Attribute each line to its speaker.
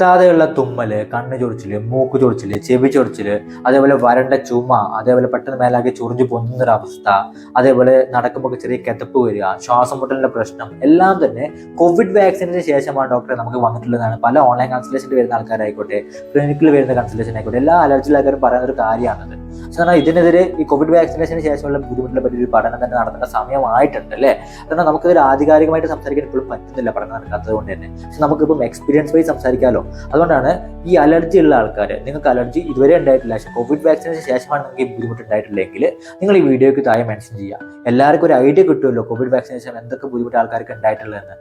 Speaker 1: നിർത്താതെയുള്ള തുമ്മല്, കണ്ണ് ചൊറിച്ചില്, മൂക്ക് ചൊറിച്ചില്, ചെവി ചൊറിച്ചില്, അതേപോലെ വരണ്ട ചുമ, അതേപോലെ പെട്ടെന്ന് മേലാകെ ചൊറിഞ്ഞു പൊന്നുന്നൊരവസ്ഥ, അതേപോലെ നടക്കുമ്പോൾ ചെറിയ കിതപ്പ് വരിക, ശ്വാസം മുട്ടലിന്റെ പ്രശ്നം എല്ലാം തന്നെ കോവിഡ് വാക്സിനേഷന് ശേഷമാണ് ഡോക്ടറെ നമുക്ക് വന്നിട്ടുള്ളതാണ്. പല ഓൺലൈൻ കൺസൾട്ടേഷനിൽ വരുന്ന ആൾക്കാരായിക്കോട്ടെ, ക്ലിനിക്കിൽ വരുന്ന കൺസൾട്ടേഷൻ ആയിക്കോട്ടെ, എല്ലാ അലർജി ആൾക്കാരും പറയുന്ന ഒരു കാര്യമാണത്. കാരണം ഇതിനെതിരെ ഈ കോവിഡ് വാക്സിനേഷന് ശേഷമുള്ള ബുദ്ധിമുട്ടിനെ പറ്റി ഒരു പഠനം തന്നെ നടത്തേണ്ട സമയമായിട്ടുണ്ട് അല്ലേ? കാരണം നമുക്കിതൊരു ആധികാരികമായിട്ട് സംസാരിക്കാൻ ഇപ്പോഴും പറ്റുന്നില്ല, പഠനം നടക്കാത്തത് കൊണ്ട് തന്നെ. പക്ഷെ നമുക്കിപ്പം എക്സ്പീരിയൻസ് വഴി സംസാരിക്കാമല്ലോ. അതുകൊണ്ടാണ് ഈ അലർജി ഉള്ള ആൾക്കാർ, നിങ്ങൾക്ക് അലർജി ഇതുവരെ ഉണ്ടായിട്ടില്ല, പക്ഷേ കോവിഡ് വാക്സിനേഷന് ശേഷമാണ് നിങ്ങൾക്ക് ഈ ബുദ്ധിമുട്ടുണ്ടായിട്ടില്ലെങ്കിൽ നിങ്ങൾ ഈ വീഡിയോയ്ക്ക് താഴെ മെൻഷൻ ചെയ്യുക. എല്ലാവർക്കും ഒരു ഐഡിയ കിട്ടുമല്ലോ കോവിഡ് വാക്സിനേഷൻ എന്തൊക്കെ ബുദ്ധിമുട്ട് ആൾക്കാർക്ക് ഉണ്ടായിട്ടുള്ളതെന്ന്.